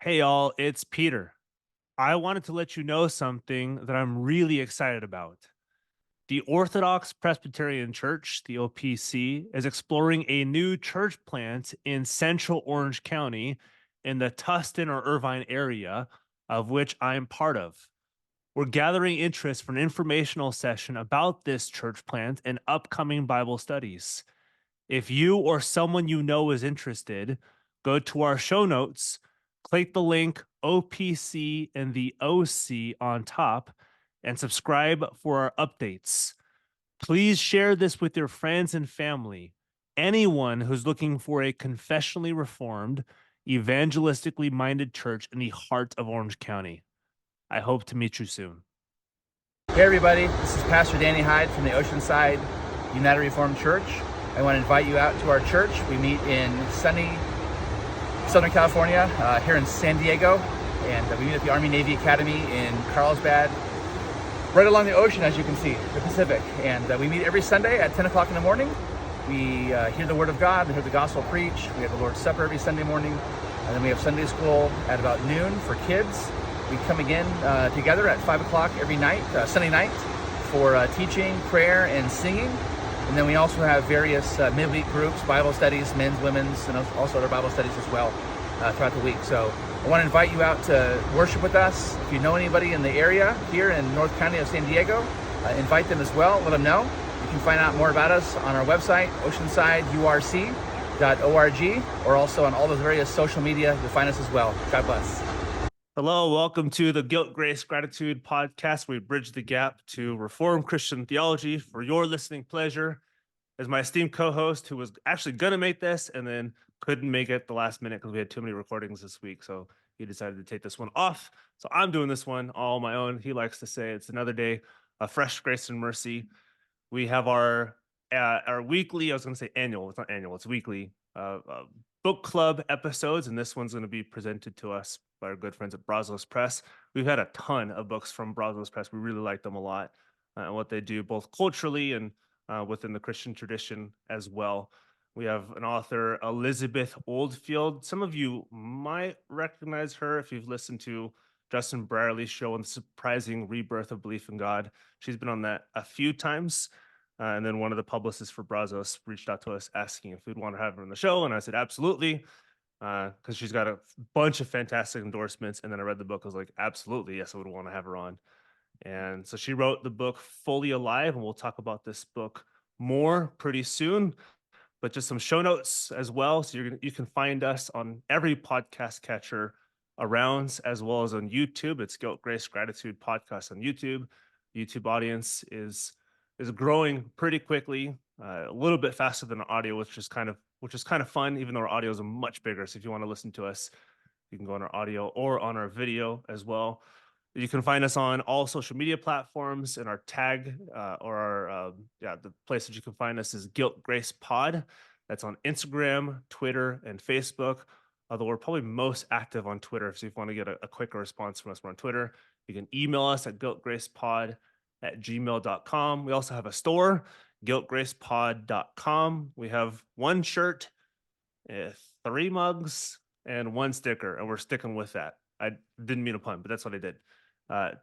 Hey, all, it's Peter. I wanted to let you know something that I'm really excited about. The Orthodox Presbyterian Church, the OPC, is exploring a new church plant in central Orange County in the Tustin or Irvine area, of which I'm part of. We're gathering interest for an informational session about this church plant and upcoming Bible studies. If you or someone you know is interested, go to our show notes, click the link OPC and the OC on top, and subscribe for our updates. Please share this with your friends and family. Anyone who's looking for a confessionally reformed, evangelistically minded church in the heart of Orange County. I hope to meet you soon. Hey everybody, this is Pastor Danny Hyde from the Oceanside United Reformed Church. I want to invite you out to our church. We meet in sunny Southern California, here in San Diego, and we meet at the Army Navy Academy in Carlsbad, right along the ocean, as you can see, the Pacific. And we meet every Sunday at 10 o'clock in the morning. We hear the Word of God, we hear the gospel preached. We have the Lord's Supper every Sunday morning, and then we have Sunday school at about noon for kids. We come again together at 5 o'clock every night, Sunday night, for teaching, prayer, and singing. And then we also have various midweek groups, Bible studies, men's, women's, and also other Bible studies as well throughout the week. So I want to invite you out to worship with us. If you know anybody in the area here in North County of San Diego, invite them as well. Let them know. You can find out more about us on our website, oceansideurc.org, or also on all those various social media. You'll find us as well. God bless. Hello, welcome to the Guilt, Grace, Gratitude podcast. We bridge the gap to Reformed Christian theology for your listening pleasure. As my esteemed co-host, who was actually going to make this and then couldn't make it the last minute because we had too many recordings this week, so he decided to take this one off. So I'm doing this one all on my own. He likes to say it's another day of fresh grace and mercy. We have our weekly, I was going to say annual, it's not annual, it's weekly book club episodes, and this one's going to be presented to us by our good friends at Brazos Press. We've had a ton of books from Brazos Press. We really like them a lot and what they do both culturally and within the Christian tradition as well. We have an author, Elizabeth Oldfield. Some of you might recognize her if you've listened to Justin Brierley's show on the surprising rebirth of belief in God. She's been on that a few times. And then one of the publicists for Brazos reached out to us asking if we'd want to have her on the show. And I said, absolutely, because she's got a bunch of fantastic endorsements. And then I read the book. I was like, absolutely, yes, I would want to have her on. And so she wrote the book Fully Alive. And we'll talk about this book more pretty soon. But just some show notes as well. So you can find us on every podcast catcher around, as well as on YouTube. It's Guilt, Grace, Gratitude podcast on YouTube. YouTube audience is growing pretty quickly, a little bit faster than audio, which is kind of fun, even though our audio is much bigger. So if you want to listen to us, you can go on our audio or on our video as well. You can find us on all social media platforms, and our tag the place that you can find us is Guilt Grace Pod. That's on Instagram, Twitter, and Facebook. Although we're probably most active on Twitter. So if you want to get a quicker response from us, we're on Twitter. You can email us at guiltgracepod@gmail.com. We also have a store, guiltgracepod.com. We have one shirt, 3 mugs, and 1 sticker, and we're sticking with that. I didn't mean a pun, but that's what I did.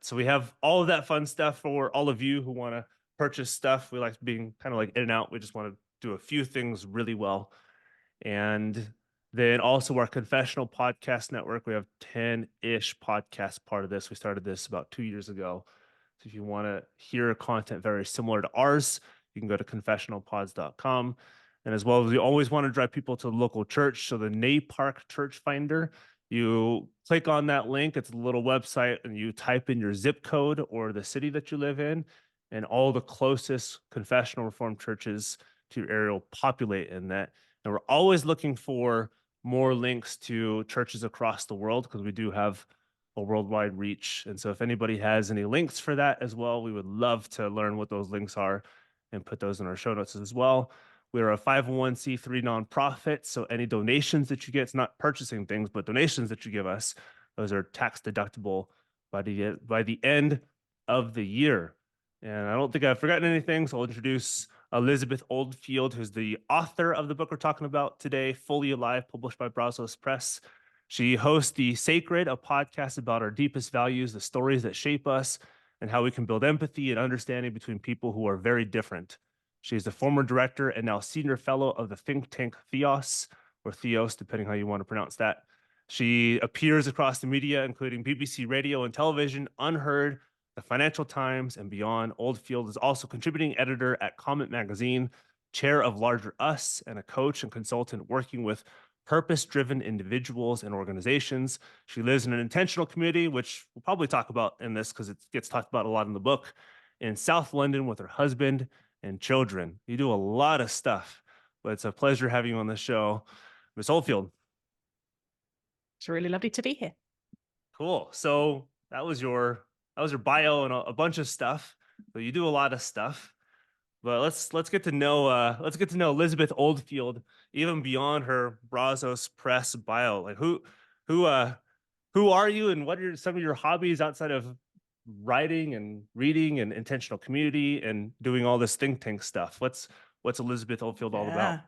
So we have all of that fun stuff for all of you who want to purchase stuff. We like being kind of like in and out. We just want to do a few things really well. And then also our confessional podcast network. We have 10-ish podcasts part of this. We started this about 2 years ago. So if you want to hear content very similar to ours, you can go to confessionalpods.com. And as well as we always want to drive people to the local church. So the NAPARC Church Finder, you click on that link. It's a little website, and you type in your zip code or the city that you live in, and all the closest confessional Reformed churches to your area will populate in that. And we're always looking for more links to churches across the world because we do have a worldwide reach. And so if anybody has any links for that as well, we would love to learn what those links are and put those in our show notes as well. We're a 501c3 nonprofit, so any donations that you get, it's not purchasing things, but donations that you give us, those are tax deductible by the end of the year. And I don't think I've forgotten anything, so I'll introduce Elizabeth Oldfield, who's the author of the book we're talking about today, Fully Alive, published by Brazos Press. She hosts The Sacred, a podcast about our deepest values, the stories that shape us, and how we can build empathy and understanding between people who are very different. She's the former director and now senior fellow of the think tank Theos, or Theos, depending how you want to pronounce that. She appears across the media, including BBC radio and television, UnHerd, the Financial Times, and beyond. Oldfield is also contributing editor at Comment Magazine, chair of Larger Us, and a coach and consultant working with purpose-driven individuals and organizations. She lives in an intentional community, which we'll probably talk about in this because it gets talked about a lot in the book, in South London with her husband and children. You do a lot of stuff, but it's a pleasure having you on the show, Miss Oldfield. It's really lovely to be here. Cool. So that was your bio and a bunch of stuff. So you do a lot of stuff. But let's get to know Elizabeth Oldfield even beyond her Brazos Press bio. Like who are you, and what are some of your hobbies outside of writing and reading and intentional community and doing all this think tank stuff? What's Elizabeth Oldfield all about?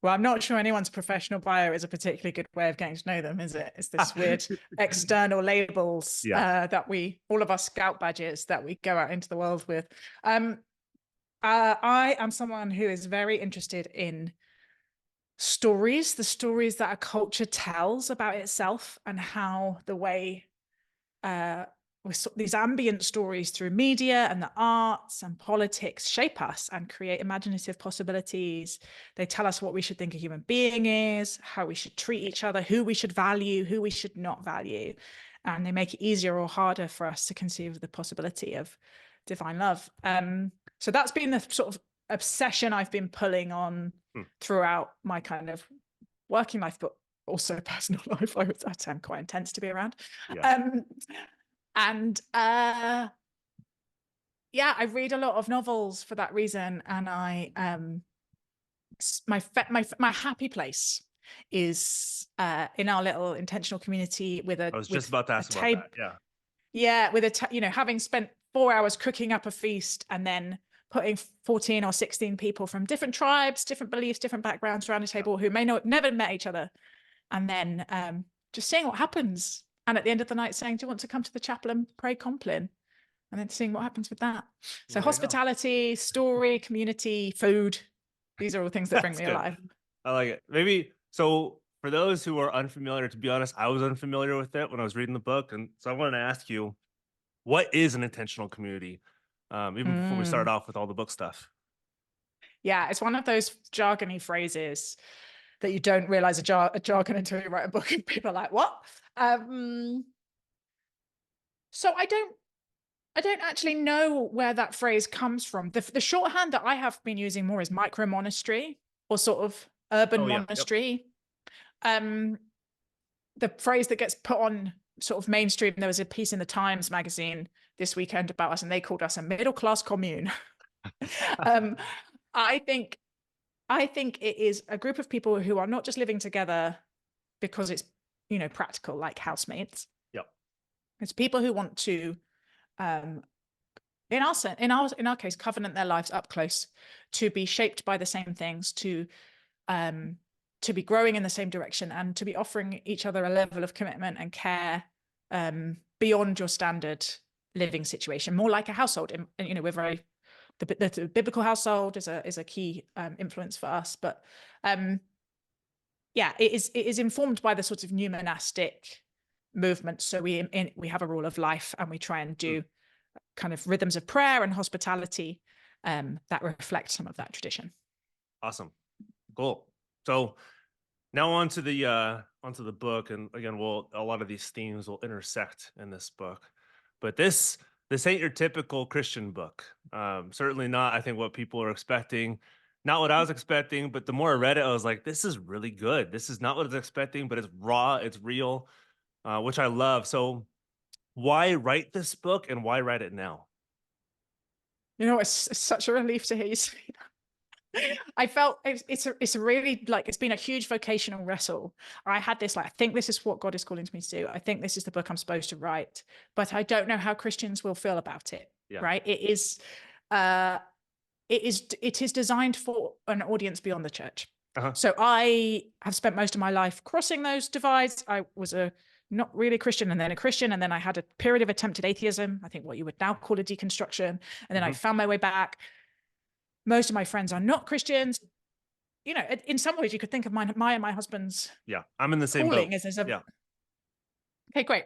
Well, I'm not sure anyone's professional bio is a particularly good way of getting to know them, is it? It's this weird external labels that all of our scout badges that we go out into the world with. I am someone who is very interested in stories, the stories that a culture tells about itself, and how the way these ambient stories through media and the arts and politics shape us and create imaginative possibilities. They tell us what we should think a human being is, how we should treat each other, who we should value, who we should not value. And they make it easier or harder for us to conceive of the possibility of divine love. So that's been the sort of obsession I've been pulling on throughout my kind of working life, but also personal life. I would say I'm quite intense to be around. I read a lot of novels for that reason, and my happy place is in our little intentional community with a. I was just about to ask about that. With having spent 4 hours cooking up a feast and then putting 14 or 16 people from different tribes, different beliefs, different backgrounds around a table who may never met each other, and then just seeing what happens. And at the end of the night saying, do you want to come to the chapel and pray Compline? And then seeing what happens with that. So hospitality, story, community, food. These are all things that bring me alive. I like it. Maybe, so for those who are unfamiliar, to be honest, I was unfamiliar with it when I was reading the book. And so I wanted to ask you, what is an intentional community? Even before we start off with all the book stuff. Yeah, it's one of those jargony phrases that you don't realize a jargon until you write a book and people are like, what? So I don't actually know where that phrase comes from. The shorthand that I have been using more is micro monastery or sort of urban monastery. Yep. The phrase that gets put on sort of mainstream, there was a piece in the Times magazine this weekend about us, and they called us a middle-class commune. I think it is a group of people who are not just living together because it's, practical, like housemates. Yep. It's people who want to, in our case, covenant their lives up close, to be shaped by the same things, to be growing in the same direction, and to be offering each other a level of commitment and care beyond your standard living situation, more like a household. And we're very the biblical household is a key influence for us, but it is informed by the sort of new monastic movement. So we have a rule of life, and we try and do kind of rhythms of prayer and hospitality that reflect some of that tradition. Awesome, cool. So now onto the book, and again, a lot of these themes will intersect in this book, but this ain't your typical Christian book. Certainly not, I think, what people are expecting. Not what I was expecting, but the more I read it, I was like, this is really good. This is not what I was expecting, but it's raw, it's real, which I love. So why write this book, and why write it now? It's such a relief to hear you say that. I felt it's a really, like, it's been a huge vocational wrestle. I had this, like, I think this is what God is calling me to do. I think this is the book I'm supposed to write, but I don't know how Christians will feel about it. Yeah. Right? It is designed for an audience beyond the church. So I have spent most of my life crossing those divides. I was not really a Christian and then a Christian. And then I had a period of attempted atheism, I think what you would now call a deconstruction. And then I found my way back. Most of my friends are not Christians. You know, in some ways you could think of my and my husband's I'm in the same boat. Okay, great.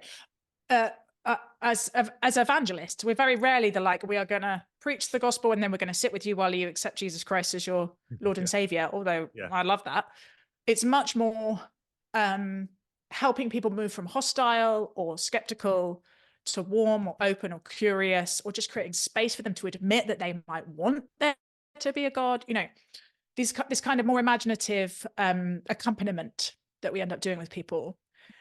As evangelists, we're very rarely we are going to preach the gospel and then we're going to sit with you while you accept Jesus Christ as your Lord and Savior, although I love that. It's much more helping people move from hostile or skeptical to warm or open or curious, or just creating space for them to admit that they might want there to be a God. You know, this kind of more imaginative accompaniment that we end up doing with people.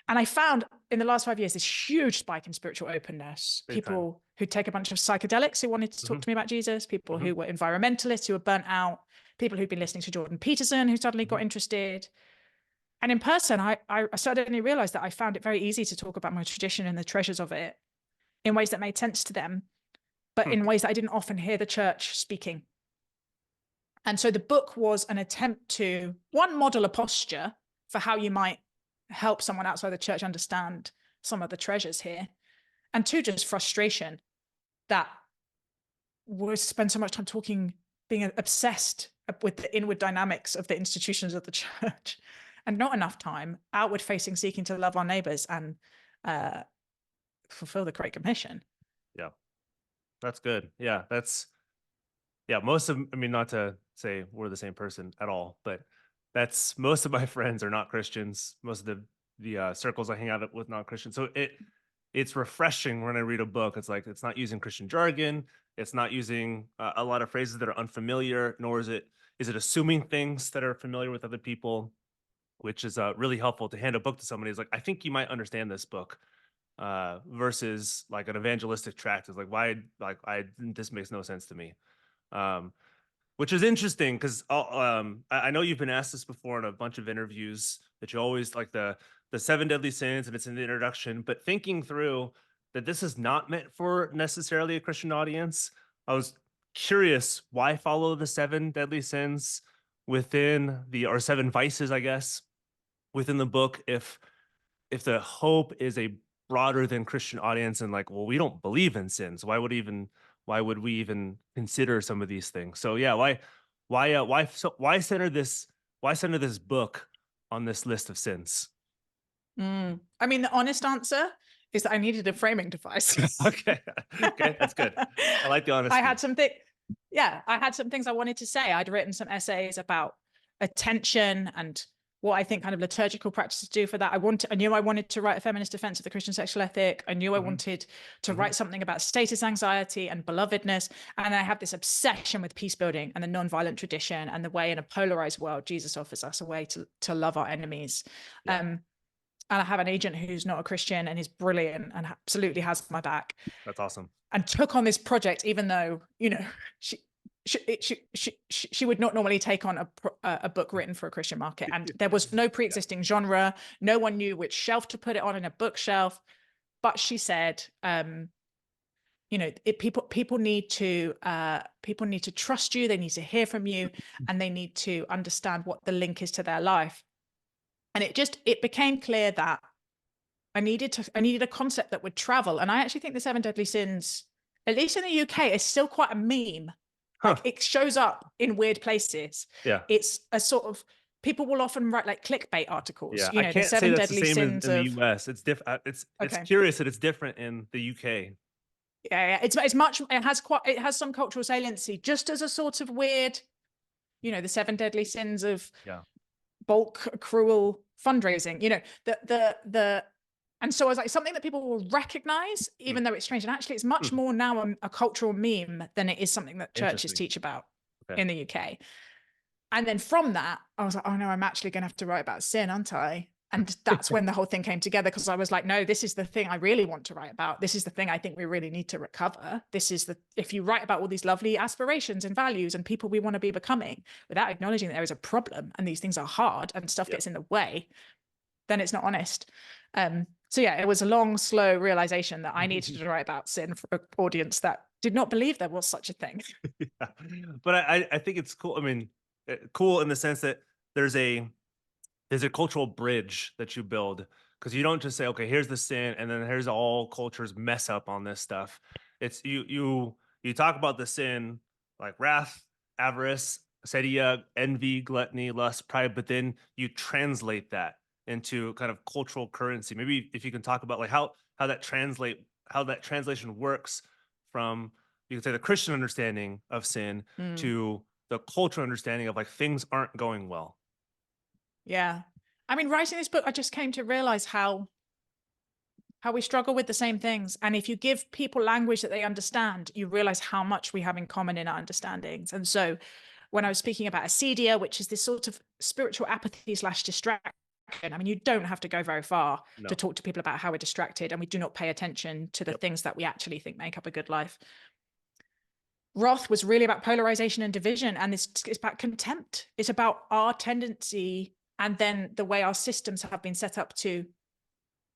And I found in the last 5 years this huge spike in spiritual openness. People who take a bunch of psychedelics who wanted to talk to me about Jesus, people who were environmentalists who were burnt out, people who'd been listening to Jordan Peterson who suddenly got interested. And in person, I suddenly realized that I found it very easy to talk about my tradition and the treasures of it in ways that made sense to them, but in ways that I didn't often hear the church speaking. And so the book was an attempt to, one, model a posture for how you might help someone outside the church understand some of the treasures here, and two, just frustration that we spend so much time talking, being obsessed with the inward dynamics of the institutions of the church, and not enough time outward facing, seeking to love our neighbors and fulfill the Great Commission. Yeah, that's good. Most of, I mean, not to say we're the same person at all, but that's, most of my friends are not Christians. Most of the circles I hang out with not Christians. So it's refreshing when I read a book. It's like, it's not using Christian jargon. It's not using a lot of phrases that are unfamiliar, nor is it assuming things that are familiar with other people, which is really helpful to hand a book to somebody. It's like, I think you might understand this book, versus like an evangelistic tract is like, why, like, this makes no sense to me. Which is interesting because I know you've been asked this before in a bunch of interviews, that you always like the 7 deadly sins, and it's in the introduction, but thinking through that this is not meant for necessarily a Christian audience, I was curious, why follow the 7 deadly sins within or 7 vices, I guess, within the book, if the hope is a broader than Christian audience, and like, well, we don't believe in sins. Why would we even consider some of these things? So yeah, why center this book on this list of sins? I mean, the honest answer is that I needed a framing device. Okay, that's good. I like the honesty. I had some things I wanted to say. I'd written some essays about attention and what I think kind of liturgical practices do for that. I knew I wanted to write a feminist defense of the Christian sexual ethic. I knew I wanted to write something about status anxiety and belovedness. And I have this obsession with peace building and the nonviolent tradition, and the way in a polarized world, Jesus offers us a way to love our enemies. Yeah. And I have an agent who's not a Christian and is brilliant and absolutely has my back. That's awesome. And took on this project, even though, you know, she would not normally take on a book written for a Christian market, and there was no pre-existing genre. No one knew which shelf to put it on in a bookshelf. But she said, you know, people need to trust you. They need to hear from you, and they need to understand what the link is to their life. And it became clear that I needed a concept that would travel. And I actually think the 7 deadly sins, at least in the UK, is still quite a meme. Like, it shows up in weird places. Yeah. It's a sort of, people will often write like clickbait articles. Yeah, you know, I can't the 7 say that's deadly the same sins in the US. It's different. It's curious that it's different in the UK. Yeah, it has some cultural saliency, just as a sort of weird, you know, the 7 deadly sins of bulk accrual fundraising. You know, and so I was like, something that people will recognize, even though it's strange. And actually, it's much more now a cultural meme than it is something that churches teach about in the UK. And then from that, I was like, oh no, I'm actually going to have to write about sin, aren't I? And that's when the whole thing came together, because I was like, no, this is the thing I really want to write about. This is the thing I think we really need to recover. If you write about all these lovely aspirations and values and people we want to be becoming, without acknowledging that there is a problem and these things are hard and stuff gets in the way, then it's not honest. So yeah, it was a long, slow realization that I needed to write about sin for an audience that did not believe there was such a thing. But I think it's cool. I mean, cool in the sense that there's a cultural bridge that you build, because you don't just say, okay, here's the sin, and then here's all cultures mess up on this stuff. It's you talk about the sin like wrath, avarice, acedia, envy, gluttony, lust, pride, but then you translate that into kind of cultural currency. Maybe if you can talk about like how that translation works from, you can say, the Christian understanding of sin to the cultural understanding of like things aren't going well. Yeah. I mean, writing this book, I just came to realize how we struggle with the same things. And if you give people language that they understand, you realize how much we have in common in our understandings. And so when I was speaking about acedia, which is this sort of spiritual apathy / distraction, I mean, you don't have to go very far to talk to people about how we're distracted and we do not pay attention to the things that we actually think make up a good life. Wrath was really about polarization and division, and it's about contempt. It's about our tendency, and then the way our systems have been set up to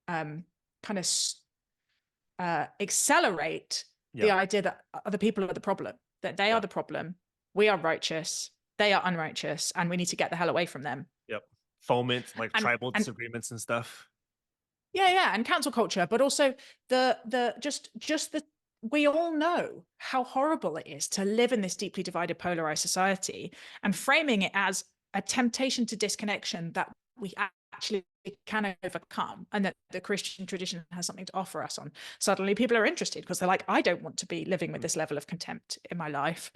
kind of accelerate the idea that other people are the problem, that they are the problem, we are righteous, they are unrighteous, and we need to get the hell away from them. Foment, like tribal disagreements and stuff. And cancel culture, but also we all know how horrible it is to live in this deeply divided, polarized society, and framing it as a temptation to disconnection that we actually can overcome, and that the Christian tradition has something to offer us on. Suddenly people are interested because they're like, I don't want to be living with this level of contempt in my life.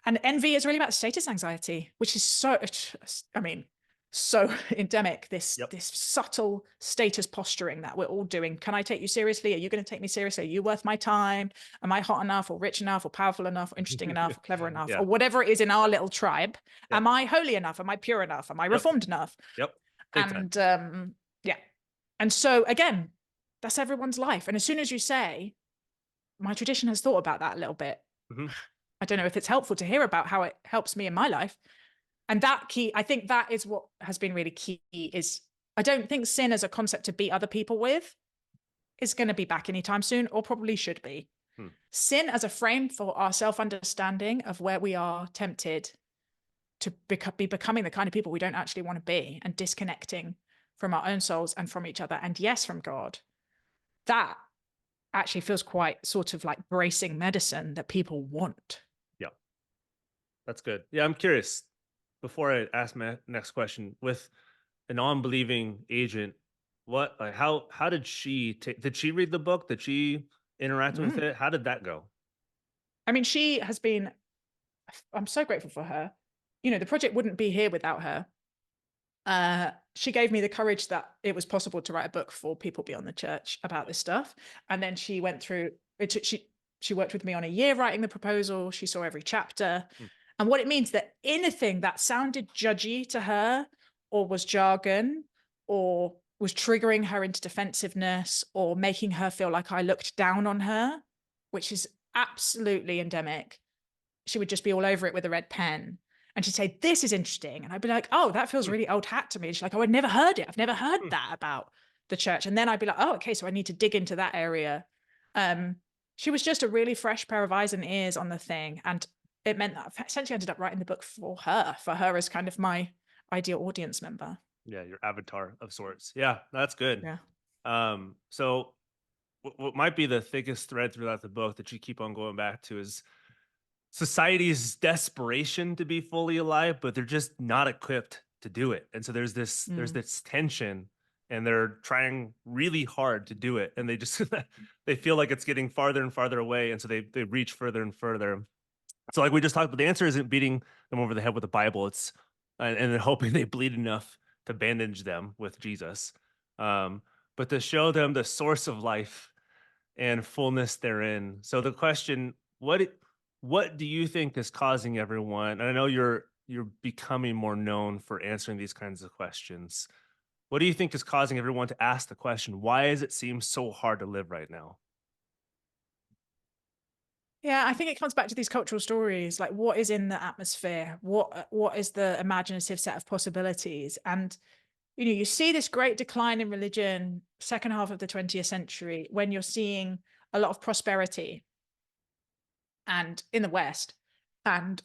And envy is really about status anxiety, which is so endemic, this subtle status posturing that we're all doing. Can I take you seriously? Are you going to take me seriously? Are you worth my time? Am I hot enough or rich enough or powerful enough or interesting enough or clever enough or whatever it is in our little tribe? Am I holy enough? Am I pure enough? Am I reformed enough? And and so again, that's everyone's life. And as soon as you say, my tradition has thought about that a little bit, I don't know if it's helpful to hear about how it helps me in my life. And I think that is what has been really key, is I don't think sin as a concept to beat other people with is going to be back anytime soon, or probably should be. Sin as a frame for our self-understanding of where we are tempted to be becoming the kind of people we don't actually want to be, and disconnecting from our own souls and from each other, and yes, from God. That actually feels quite sort of like bracing medicine that people want. Yeah, that's good. Yeah, I'm curious, before I ask my next question, with a non-believing agent, how did she read the book? Did she interact with it? How did that go? I mean, I'm so grateful for her. You know, the project wouldn't be here without her. She gave me the courage that it was possible to write a book for people beyond the church about this stuff. And then she went through it. She worked with me on a year writing the proposal. She saw every chapter. And what it means, that anything that sounded judgy to her, or was jargon, or was triggering her into defensiveness, or making her feel like I looked down on her, which is absolutely endemic, she would just be all over it with a red pen. And she'd say, this is interesting. And I'd be like, oh, that feels really old hat to me. And she's like, oh, I'd never heard it. I've never heard that about the church. And then I'd be like, oh, okay, so I need to dig into that area. She was just a really fresh pair of eyes and ears on the thing. And it meant that I essentially ended up writing the book for her as kind of my ideal audience member. Yeah, your avatar of sorts. Yeah, that's good. Yeah. So what might be the thickest thread throughout the book that you keep on going back to is society's desperation to be fully alive, but they're just not equipped to do it. And so there's this tension, and they're trying really hard to do it, and they just they feel like it's getting farther and farther away, and so they reach further and further. So like we just talked about, the answer isn't beating them over the head with the Bible. It's and then hoping they bleed enough to bandage them with Jesus, but to show them the source of life and fullness therein. So the question, what do you think is causing everyone? And I know you're becoming more known for answering these kinds of questions. What do you think is causing everyone to ask the question, why does it seem so hard to live right now? Yeah, I think it comes back to these cultural stories, like what is in the atmosphere, what is the imaginative set of possibilities. And you see this great decline in religion, second half of the 20th century, when you're seeing a lot of prosperity and in the West, and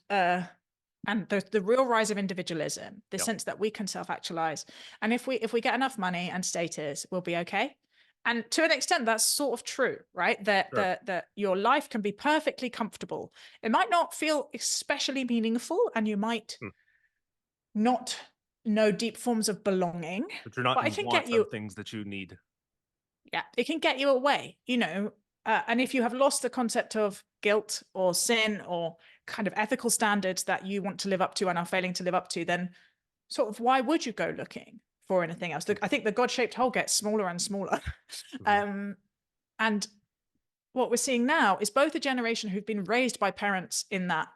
and the real rise of individualism, the Yep. sense that we can self-actualize, and if we get enough money and status, we'll be okay. And to an extent, that's sort of true, right? That your life can be perfectly comfortable. It might not feel especially meaningful, and you might Hmm. not know deep forms of belonging, But you're not but in it can want get you, of things that you need. yeah, it can get you away, you know. And if you have lost the concept of guilt or sin or kind of ethical standards that you want to live up to and are failing to live up to, then sort of why would you go looking for anything else? I think the God-shaped hole gets smaller and smaller. Mhm. And what we're seeing now is both a generation who've been raised by parents in that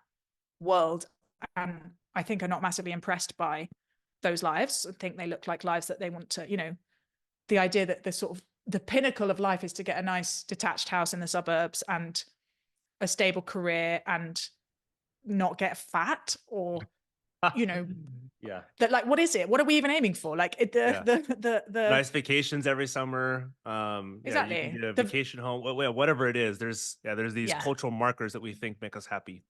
world, and I think are not massively impressed by those lives. I think they look like lives that they want to, you know, the idea that the sort of the pinnacle of life is to get a nice detached house in the suburbs and a stable career and not get fat, or, you know, Yeah. that, like, what is it? What are we even aiming for? Like Yeah. the Nice vacations every summer. Yeah, you can exactly get a the vacation home, whatever it is. There's these yeah cultural markers that we think make us happy.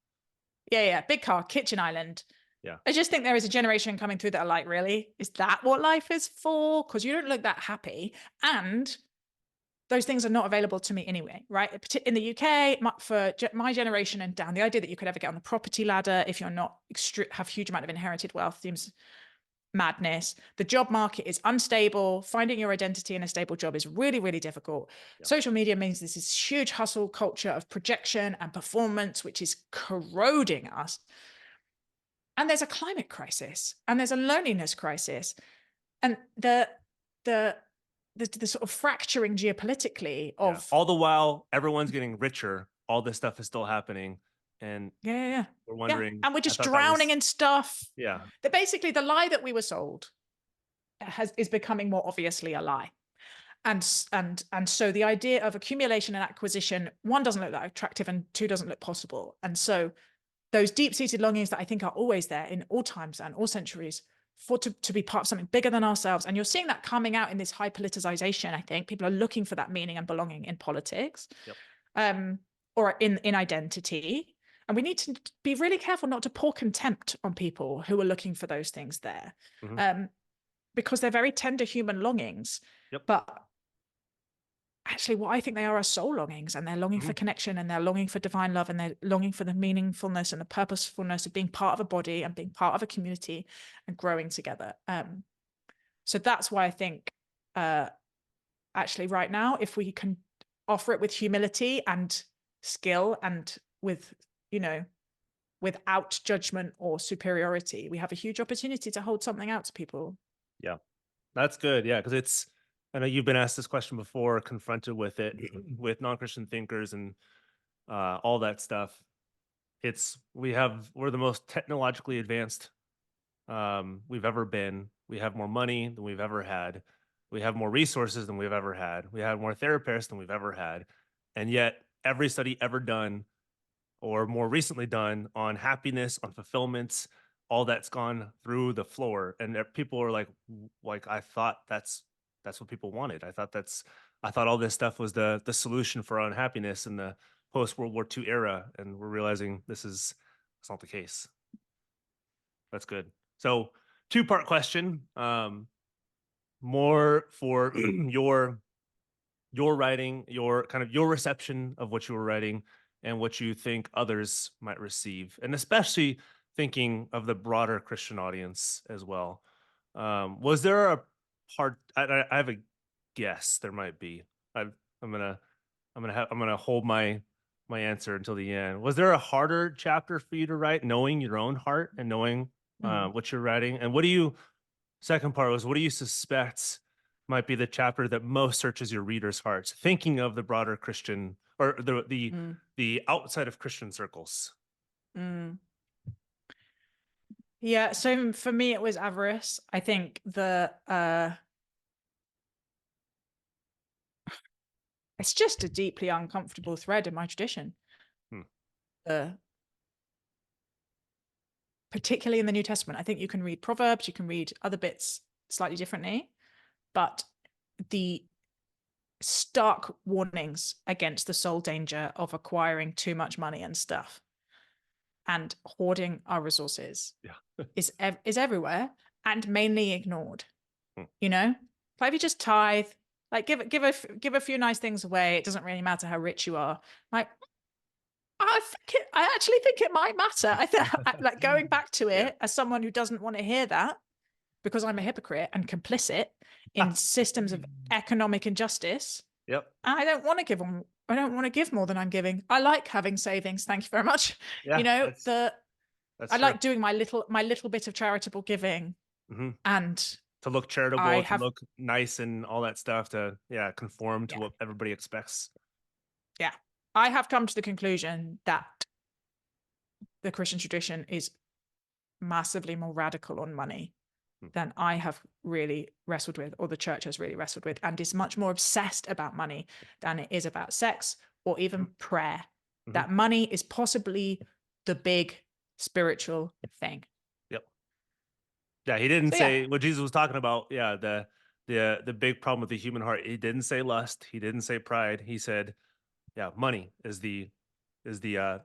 yeah big car, kitchen island. Yeah. I just think there is a generation coming through that are like, really, is that what life is for? Because you don't look that happy, and those things are not available to me anyway, right? In the UK, for my generation and down, the idea that you could ever get on the property ladder if you're not have huge amount of inherited wealth seems madness. The job market is unstable. Finding your identity in a stable job is really, really difficult. Yep. Social media means this is huge hustle culture of projection and performance, which is corroding us. And there's a climate crisis, and there's a loneliness crisis, and the sort of fracturing geopolitically Yeah. of All the while, everyone's getting richer. All this stuff is still happening, and yeah. we're wondering. And we're I just thought that drowning was in stuff. yeah. That basically the lie that we were sold is becoming more obviously a lie. And so the idea of accumulation and acquisition, one, doesn't look that attractive, and two, doesn't look possible. And so those deep-seated longings that I think are always there in all times and all centuries for to be part of something bigger than ourselves. And you're seeing that coming out in this high politicization. I think people are looking for that meaning and belonging in politics, Yep. or in identity. And we need to be really careful not to pour contempt on people who are looking for those things there, Mhm. because they're very tender human longings. Yep. But actually what I think they are soul longings, and they're longing for connection, and they're longing for divine love, and they're longing for the meaningfulness and the purposefulness of being part of a body and being part of a community and growing together. So that's why I think actually right now, if we can offer it with humility and skill and with, you know, without judgment or superiority, we have a huge opportunity to hold something out to people. Yeah. That's good. Yeah, because I know you've been asked this question before, confronted with it with non-Christian thinkers and all that stuff. We're the most technologically advanced we've ever been. We have more money than we've ever had. We have more resources than we've ever had. We have more therapists than we've ever had. And yet, every study ever done or more recently done on happiness, on fulfillments, all that's gone through the floor. And people are like, I thought that's what people wanted. I thought all this stuff was the solution for our unhappiness in the post World War II era. And we're realizing it's not the case. That's good. So, two-part question. More for your writing, your reception of what you were writing, and what you think others might receive, and especially thinking of the broader Christian audience as well. Was there a part? I have a guess. There might be. I'm gonna hold my answer until the end. Was there a harder chapter for you to write, knowing your own heart and knowing what you're writing? And second part was, what do you suspect might be the chapter that most searches your readers' hearts, thinking of the broader Christian or the outside of Christian circles? Yeah, so for me it was avarice. I think it's just a deeply uncomfortable thread in my tradition. Particularly in the New Testament. I think you can read Proverbs, you can read other bits slightly differently, but the stark warnings against the soul danger of acquiring too much money and stuff and hoarding our resources Yeah. is everywhere and mainly ignored. Hmm. You know, like if you just tithe, like give a few nice things away, it doesn't really matter how rich you are. Like I actually think it might matter. Like going back to it Yeah. as someone who doesn't want to hear that because I'm a hypocrite and complicit in systems of economic injustice. Yep. And I don't want to give them. I don't want to give more than I'm giving. I like having savings. Thank you very much. Yeah. You know, That's I true. like doing my little bit of charitable giving, and To look charitable, I to have look nice and all that stuff, to conform to what everybody expects. I have come to the conclusion that the Christian tradition is massively more radical on money than I have really wrestled with, or the church has really wrestled with, and is much more obsessed about money than it is about sex or even prayer. That money is possibly the big spiritual thing. Yep. Yeah, he didn't So, say what Jesus was talking about. Yeah, the big problem with the human heart. He didn't say lust. He didn't say pride. He said, yeah, money is the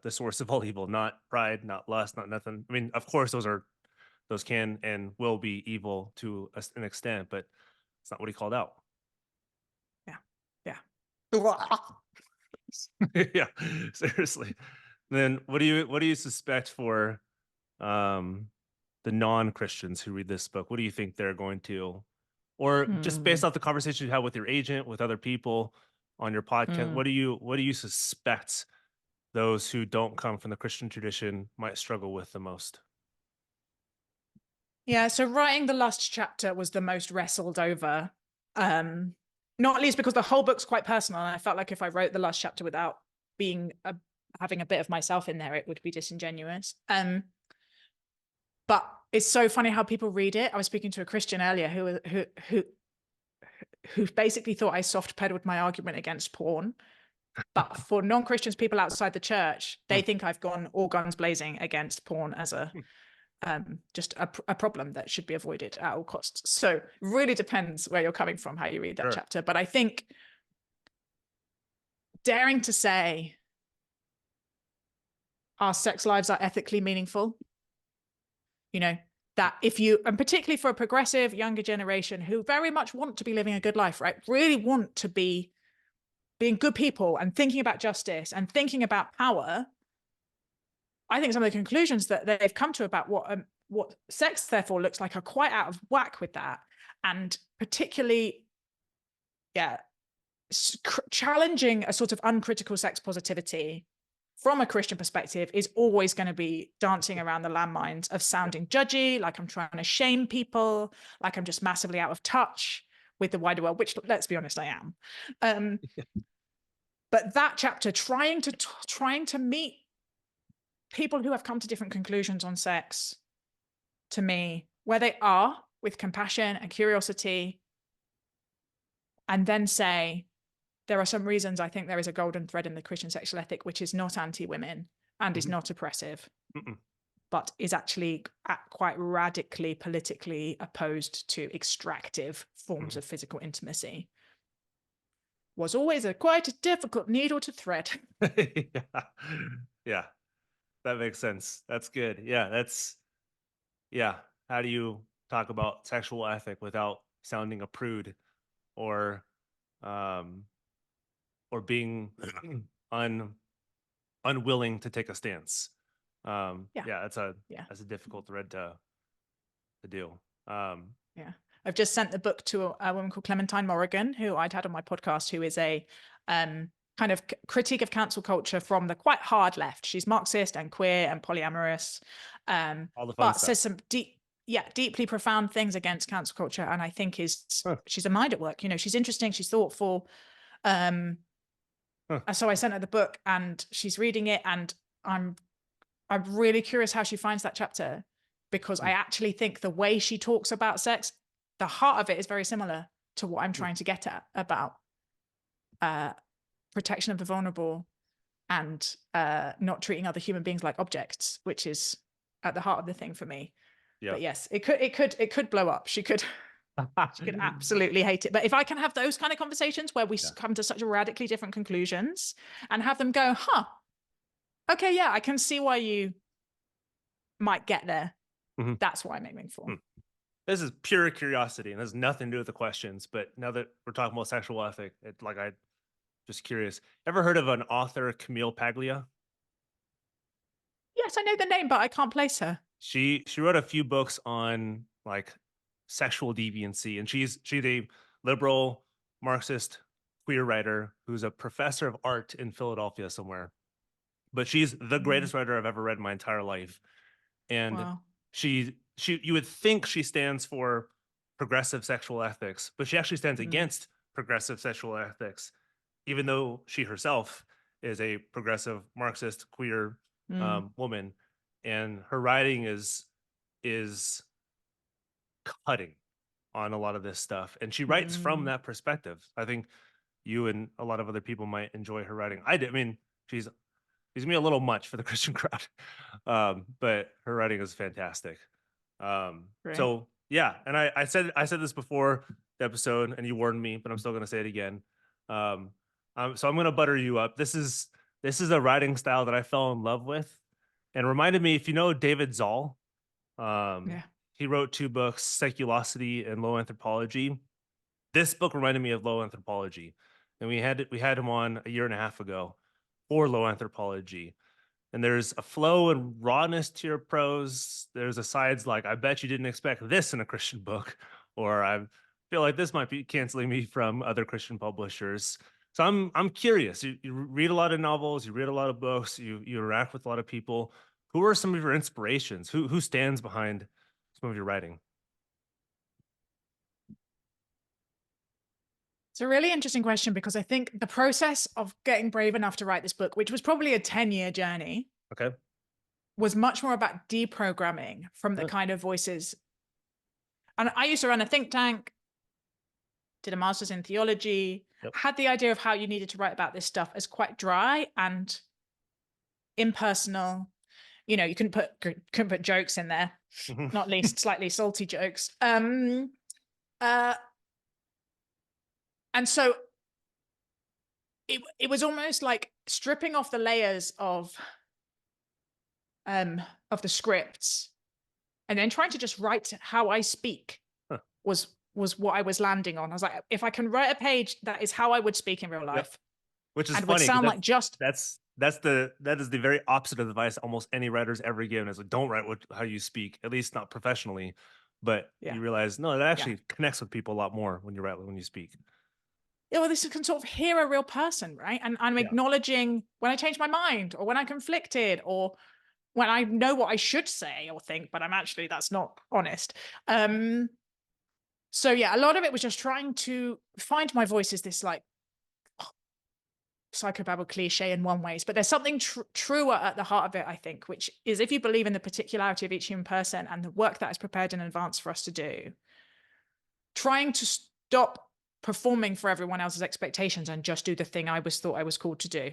source of all evil, not pride, not lust, not nothing. I mean, of course, those can and will be evil to an extent, but it's not what he called out. Yeah. Yeah, seriously. Then what do you suspect for the non-Christians who read this book? What do you think they're going to, or just based off the conversation you had with your agent, with other people on your podcast, what do you suspect those who don't come from the Christian tradition might struggle with the most? Yeah, so writing the last chapter was the most wrestled over. Not least because the whole book's quite personal, and I felt like if I wrote the last chapter without being having a bit of myself in there, it would be disingenuous. But it's so funny how people read it. I was speaking to a Christian earlier who basically thought I soft pedaled my argument against porn. But for non-Christians, people outside the church, they think I've gone all guns blazing against porn as a just a problem that should be avoided at all costs. So really depends where you're coming from, how you read that chapter. But I think daring to say our sex lives are ethically meaningful, you know, that if you, and particularly for a progressive younger generation who very much want to be living a good life, right? Really want to be being good people and thinking about justice and thinking about power. I think some of the conclusions that they've come to about what sex therefore looks like are quite out of whack with that, and particularly, challenging a sort of uncritical sex positivity from a Christian perspective is always going to be dancing around the landmines of sounding judgy, like I'm trying to shame people, like I'm just massively out of touch with the wider world, which, let's be honest, I am. But that chapter, trying to meet people who have come to different conclusions on sex, to me, where they are, with compassion and curiosity, and then say, there are some reasons I think there is a golden thread in the Christian sexual ethic, which is not anti-women and is not oppressive, but is actually quite radically politically opposed to extractive forms of physical intimacy, was always quite a difficult needle to thread. Yeah, that makes sense. That's good. How do you talk about sexual ethic without sounding a prude or being unwilling to take a stance? That's a difficult thread to do. I've just sent the book to a woman called Clementine Morrigan, who I'd had on my podcast, who is a kind of critique of cancel culture from the quite hard left. She's Marxist and queer and polyamorous, but says some deeply profound things against cancel culture. And I think she's a mind at work. You know, she's interesting, she's thoughtful. So I sent her the book and she's reading it, and I'm really curious how she finds that chapter, because I actually think the way she talks about sex, the heart of it is very similar to what I'm trying to get at about protection of the vulnerable and not treating other human beings like objects, which is at the heart of the thing for me. But yes, it could blow up. She could absolutely hate it. But if I can have those kind of conversations where we come to such radically different conclusions and have them go, okay, yeah, I can see why you might get there. Mhm. That's what I'm aiming for. This is pure curiosity and has nothing to do with the questions. But now that we're talking about sexual ethic, I just curious. Ever heard of an author, Camille Paglia? Yes, I know the name, but I can't place her. She wrote a few books on like sexual deviancy, and she's a liberal Marxist queer writer who's a professor of art in Philadelphia somewhere. But she's the greatest writer I've ever read in my entire life. And Wow. she you would think she stands for progressive sexual ethics, but she actually stands against progressive sexual ethics, even though she herself is a progressive Marxist queer woman, and her writing is cutting on a lot of this stuff, and she writes from that perspective. I think you and a lot of other people might enjoy her writing. I mean, she's me a little much for the Christian crowd, but her writing is fantastic. Great. So yeah, and I said this before the episode, and you warned me, but I'm still going to say it again. So I'm going to butter you up. This is a writing style that I fell in love with, and reminded me, if you know David Zoll, Yeah. he wrote 2 books, Seculosity and Low Anthropology. This book reminded me of Low Anthropology, and we had him on a year and a half ago for Low Anthropology. And there's a flow and rawness to your prose. There's asides like, I bet you didn't expect this in a Christian book, or I feel like this might be canceling me from other Christian publishers. So I'm curious. You read a lot of novels, you read a lot of books, you interact with a lot of people. Who are some of your inspirations? Who stands behind some of your writing? It's a really interesting question, because I think the process of getting brave enough to write this book, which was probably a 10-year journey, Okay. was much more about deprogramming from the kind of voices. And I used to run a think tank, did a master's in theology, had the idea of how you needed to write about this stuff as quite dry and impersonal. You know, you couldn't put jokes in there, not least slightly salty jokes. And so it was almost like stripping off the layers of the scripts and then trying to just write how I speak was what I was landing on. I was like, if I can write a page that is how I would speak in real life, which is and funny, would sound like just that is the very opposite of advice almost any writer's ever given. Is like, don't write how you speak, at least not professionally. But you realize, no, that actually connects with people a lot more when you speak. Yeah, well, this can sort of hear a real person, right? And I'm acknowledging when I change my mind, or when I'm conflicted, or when I know what I should say or think, but that's not honest. So yeah, a lot of it was just trying to find my voice as this like psychobabble cliche in one ways, but there's something truer at the heart of it, I think, which is, if you believe in the particularity of each human person and the work that is prepared in advance for us to do, trying to stop performing for everyone else's expectations and just do the thing I thought I was called to do,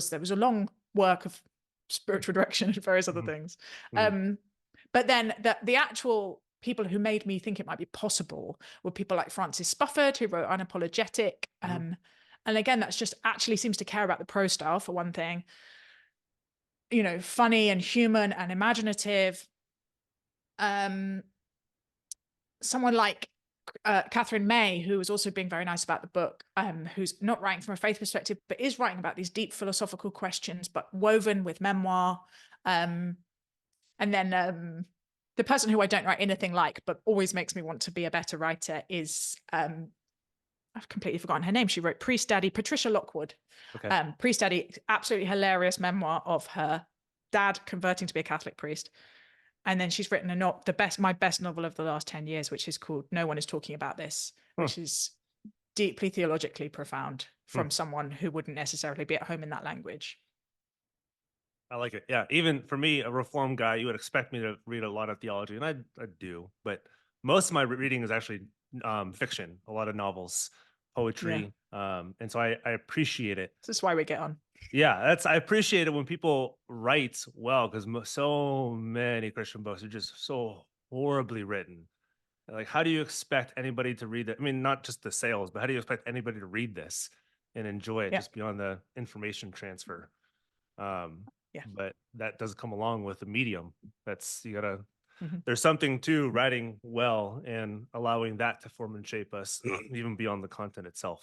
there was a long work of spiritual direction and various other things. But then the actual people who made me think it might be possible were people like Francis Spufford, who wrote Unapologetic. And again, that's just actually seems to care about the prose style, for one thing. You know, funny and human and imaginative. Someone like Catherine May, who was also being very nice about the book, who's not writing from a faith perspective, but is writing about these deep philosophical questions, but woven with memoir. And then the person who I don't write anything like, but always makes me want to be a better writer is, I've completely forgotten her name. She wrote Priest Daddy, Patricia Lockwood. Okay. Priest Daddy, absolutely hilarious memoir of her dad converting to be a Catholic priest. And then she's written my best novel of the last 10 years, which is called No One Is Talking About This, which is deeply theologically profound from someone who wouldn't necessarily be at home in that language. I like it. Yeah. Even for me, a Reformed guy, you would expect me to read a lot of theology, and I do, but most of my reading is actually fiction, a lot of novels, poetry. And so I appreciate it. This is why we get on. Yeah, I appreciate it when people write well, because so many Christian books are just so horribly written. Like, how do you expect anybody to read that? I mean, not just the sales, but how do you expect anybody to read this and enjoy it just beyond the information transfer? Yeah. But that does come along with the medium. That's, you gotta, Mhm. there's something to writing well and allowing that to form and shape us even beyond the content itself.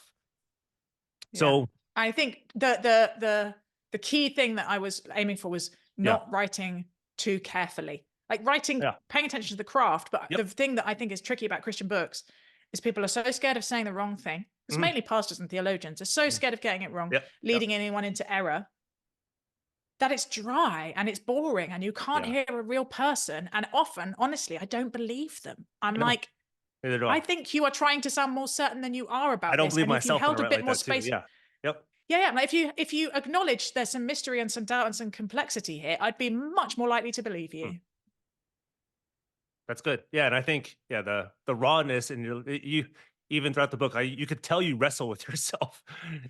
Yeah. So I think the key thing that I was aiming for was not writing too carefully, like writing, paying attention to the craft. But the thing that I think is tricky about Christian books is people are so scared of saying the wrong thing. It's mainly pastors and theologians. They're so scared of getting it wrong, leading anyone into error, that it's dry and it's boring and you can't hear a real person. And often, honestly, I don't believe them. I'm like, neither do I think you are trying to sound more certain than you are about I don't this. believe And if you myself when I held a write bit like more that too. space, Yep. yeah. Like if you acknowledge there's some mystery and some doubt and some complexity here, I'd be much more likely to believe you. That's good. Yeah, and I think the rawness and you even throughout the book, you could tell you wrestle with yourself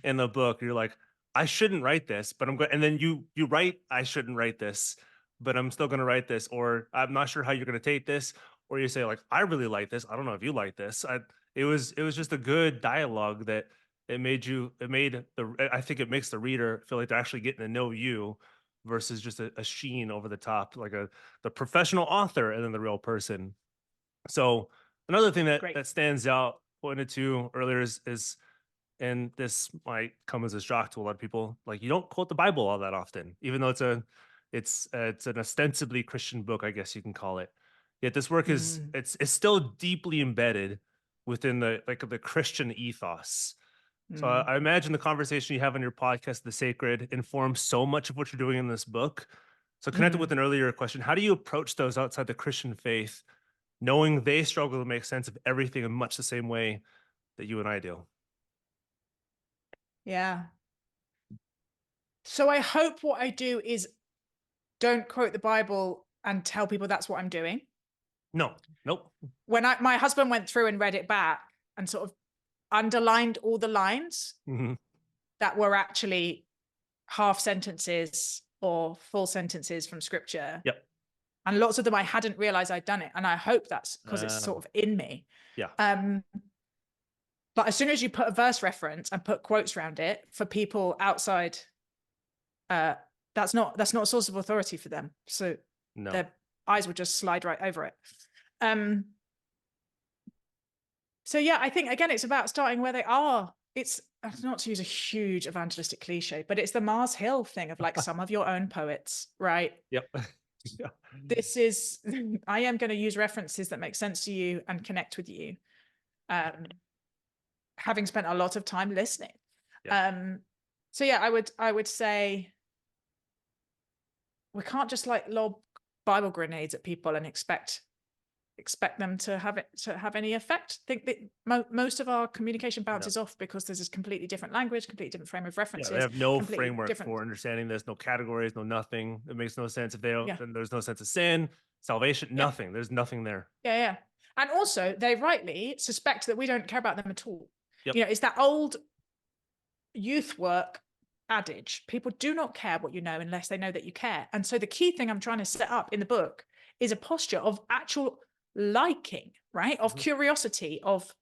in the book. You're like, I shouldn't write this, but I'm going. And then you write, I shouldn't write this, but I'm still going to write this, or I'm not sure how you're going to take this, or you say like, I really like this. I don't know if you like this. It was just a good dialogue that I think it makes the reader feel like they're actually getting to know you versus just a sheen over the top, like the professional author and then the real person. So another thing that stands out, pointed to earlier is, and this might come as a shock to a lot of people, like you don't quote the Bible all that often, even though it's an ostensibly Christian book, I guess you can call it. Yet this work is it's still deeply embedded within the Christian ethos. So I imagine the conversation you have on your podcast, The Sacred, informs so much of what you're doing in this book. So connected with an earlier question, how do you approach those outside the Christian faith, knowing they struggle to make sense of everything in much the same way that you and I do? Yeah. So I hope what I do is don't quote the Bible and tell people that's what I'm doing. No, nope. When my husband went through and read it back and sort of underlined all the lines that were actually half sentences or full sentences from scripture. Yep. And lots of them I hadn't realized I'd done it. And I hope that's because it's sort of in me. Yeah. But as soon as you put a verse reference and put quotes around it for people outside, that's not a source of authority for them. So their eyes would just slide right over it. So yeah, I think again, it's about starting where they are. It's not to use a huge evangelistic cliche, but it's the Mars Hill thing of like some of your own poets, right? Yep. This is, I am going to use references that make sense to you and connect with you. Having spent a lot of time listening. So yeah, I would say we can't just like lob Bible grenades at people and expect them to have any effect. I think that most of our communication bounces off because there's this completely different language, completely different frame of references. They have no framework for understanding this, no categories, no nothing. It makes no sense if they don't. Then there's no sense of sin, salvation, nothing. There's nothing there. Yeah. And also, they rightly suspect that we don't care about them at all. You know, it's that old youth work adage: people do not care what you know unless they know that you care. And so the key thing I'm trying to set up in the book is a posture of actual liking, right? Of curiosity, of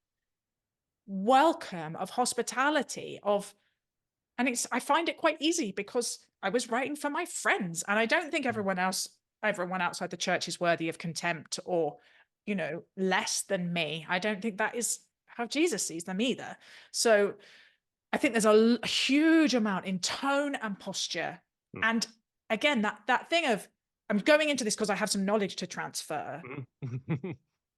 welcome, of hospitality, and I find it quite easy because I was writing for my friends, and I don't think everyone outside the church is worthy of contempt or, you know, less than me. I don't think that is how Jesus sees them either. So I think there's a huge amount in tone and posture. And again, that thing of, I'm going into this because I have some knowledge to transfer.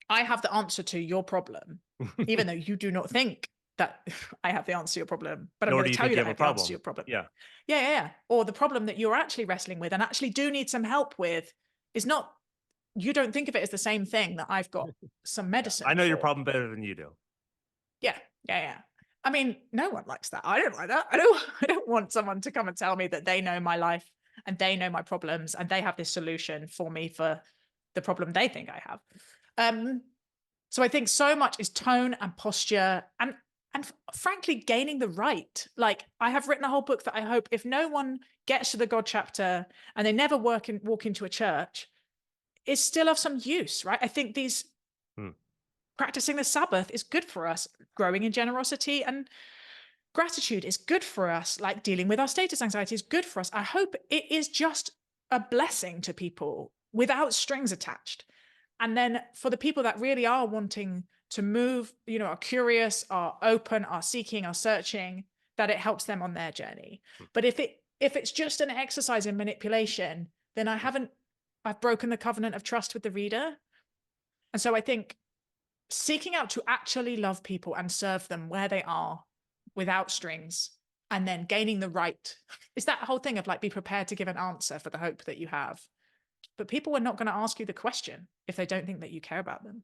I have the answer to your problem, even though you do not think that I have the answer to your problem, but I'm going to tell you that I have the answer to your problem. Yeah. Or the problem that you're actually wrestling with and actually do need some help with is not, you don't think of it as the same thing that I've got some medicine I know your for. problem better than you do. Yeah. I mean, no one likes that. I don't like that. I don't want someone to come and tell me that they know my life and they know my problems and they have this solution for me for the problem they think I have. So I think so much is tone and posture and frankly, gaining the right. Like, I have written a whole book that I hope if no one gets to the God chapter and they never walk into a church, is still of some use, right? I think these practicing the Sabbath is good for us, growing in generosity and gratitude is good for us, like dealing with our status anxiety is good for us. I hope it is just a blessing to people without strings attached. And then for the people that really are wanting to move, are curious, are open, are seeking, are searching, that it helps them on their journey. But if it's just an exercise in manipulation, then I've broken the covenant of trust with the reader. And so I think seeking out to actually love people and serve them where they are without strings, and then gaining the right is that whole thing of like, be prepared to give an answer for the hope that you have. But people are not going to ask you the question if they don't think that you care about them.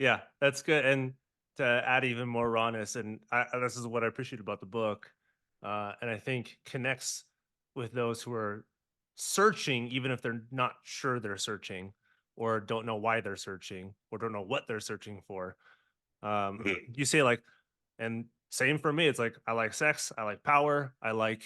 Yeah, that's good. And to add even more rawness, and this is what I appreciate about the book, and I think connects with those who are searching, even if they're not sure they're searching, or don't know why they're searching, or don't know what they're searching for. You say like, and same for me. It's like, I like sex, I like power, I like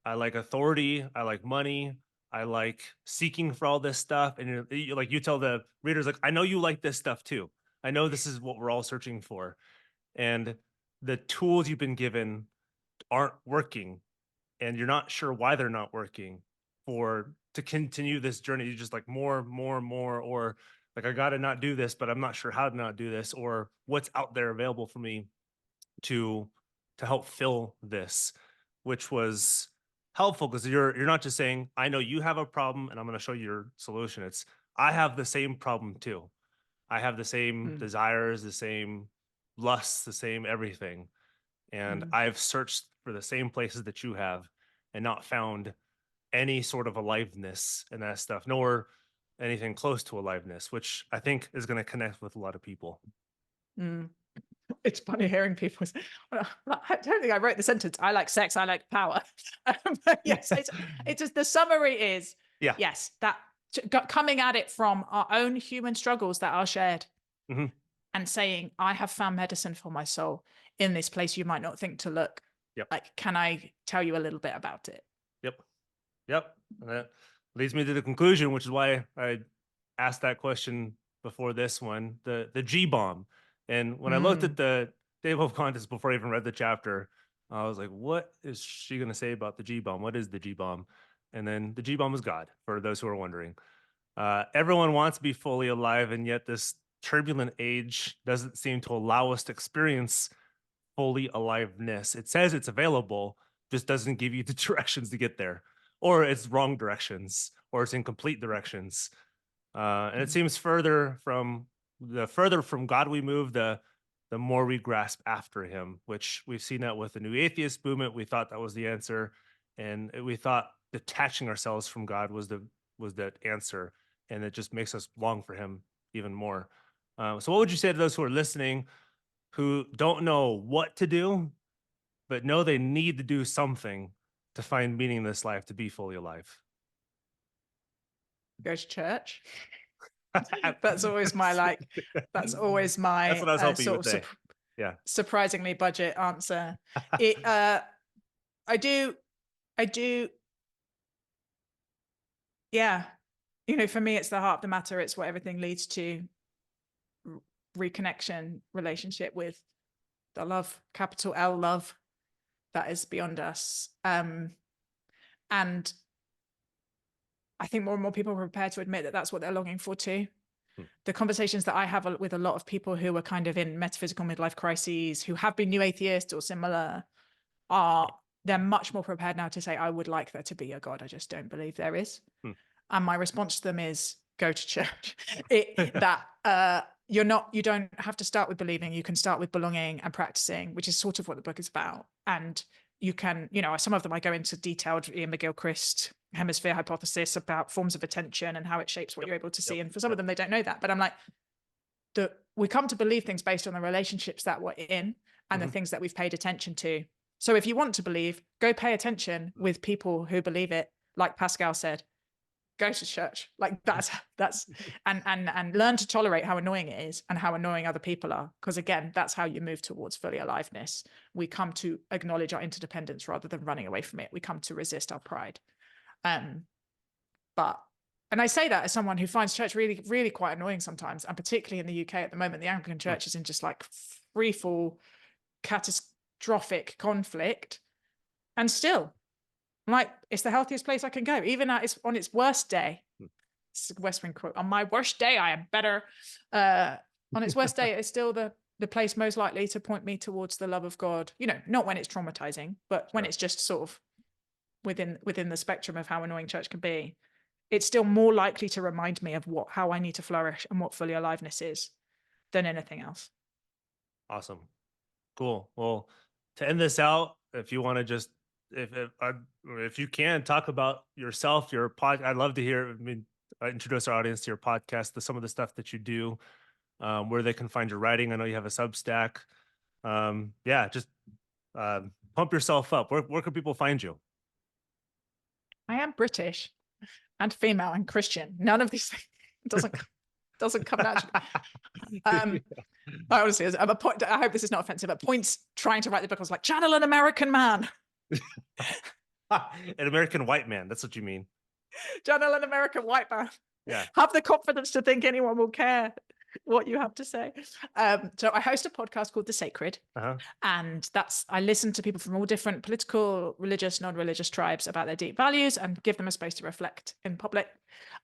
authority, I like money, I like seeking for all this stuff. And you tell the readers, like, I know you like this stuff too. I know this is what we're all searching for. And the tools you've been given aren't working, and you're not sure why they're not working, to continue this journey. You just like more, or like, I got to not do this, but I'm not sure how to not do this, or what's out there available for me to help fill this, which was helpful, because you're not just saying, I know you have a problem and I'm going to show you your solution. It's, I have the same problem too. I have the same desires, the same lusts, the same everything. And I've searched for the same places that you have and not found any sort of aliveness in that stuff, nor anything close to aliveness, which I think is going to connect with a lot of people. It's funny hearing people say, well, I don't think I wrote the sentence, I like sex, I like power. But yes, it's just, the summary is, yes, that coming at it from our own human struggles that are shared, and saying, I have found medicine for my soul in this place you might not think to look. Like, can I tell you a little bit about it? Yep. And that leads me to the conclusion, which is why I asked that question before this one, the G-bomb. And when I looked at the table of contents before I even read the chapter, I was like, what is she going to say about the G-bomb? What is the G-bomb? And then the G-bomb is God, for those who are wondering. Everyone wants to be fully alive, and yet this turbulent age doesn't seem to allow us to experience fully aliveness. It says it's available, just doesn't give you the directions to get there, or it's wrong directions, or it's incomplete directions. And it seems further from God we move, the more we grasp after him, which we've seen that with the new atheist movement. We thought that was the answer, and we thought detaching ourselves from God was the answer, and it just makes us long for him even more. So what would you say to those who are listening, who don't know what to do, but know they need to do something to find meaning in this life, to be fully alive? Go to church. That's always my that's always my that's what I was hoping sort you of would say. Surprisingly budget answer. I do yeah, for me it's the heart of the matter. It's what everything leads to: reconnection, relationship with the love, capital L love, that is beyond us. And I think more and more people are prepared to admit that that's what they're longing for too. The conversations that I have with a lot of people who are kind of in metaphysical midlife crises, who have been new atheists or similar, they're much more prepared now to say, I would like there to be a God, I just don't believe there is. And my response to them is, go to church. You don't have to start with believing. You can start with belonging and practicing, which is sort of what the book is about. And you can, some of them I go into detailed Ian McGilchrist hemisphere hypothesis about forms of attention and how it shapes what you're able to see. And for some of them, they don't know that. But I'm like, we come to believe things based on the relationships that we're in and the things that we've paid attention to. So if you want to believe, go pay attention with people who believe it. Like Pascal said, go to church. Like that's and learn to tolerate how annoying it is and how annoying other people are. Because again, that's how you move towards fully aliveness. We come to acknowledge our interdependence rather than running away from it. We come to resist our pride. And I say that as someone who finds church really, really quite annoying sometimes, and particularly in the UK at the moment, the Anglican Church is in just like free fall, catastrophic conflict. And still, I'm like, it's the healthiest place I can go, even on its worst day. It's a West Wing quote. On my worst day, I am better. On its worst day, it's still the place most likely to point me towards the love of God. You know, not when it's traumatizing, but when it's just sort of within the spectrum of how annoying church can be. It's still more likely to remind me of how I need to flourish and what fully aliveness is than anything else. Awesome. Cool. Well, to end this out, if you want to just, if you can talk about yourself, your pod, I'd love to hear, introduce our audience to your podcast, some of the stuff that you do, where they can find your writing. I know you have a Substack. Just pump yourself up. Where can people find you? I am British and female and Christian. None of these things doesn't come naturally. I honestly, I hope this is not offensive, but points trying to write the book, I was like, channel an American man. An American white man. That's what you mean. Channel an American white man. Yeah. Have the confidence to think anyone will care what you have to say. So I host a podcast called The Sacred. And I listen to people from all different political, religious, non-religious tribes about their deep values and give them a space to reflect in public.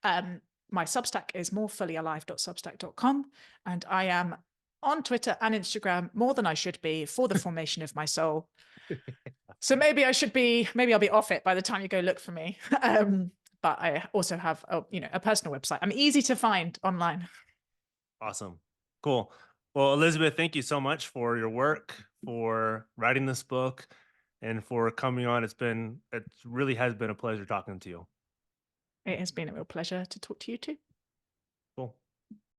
My Substack is morefullyalive.substack.com. And I am on Twitter and Instagram more than I should be for the formation of my soul. So maybe I'll be off it by the time you go look for me. But I also have a personal website. I'm easy to find online. Awesome. Cool. Well, Elizabeth, thank you so much for your work, for writing this book, and for coming on. It really has been a pleasure talking to you. It has been a real pleasure to talk to you too.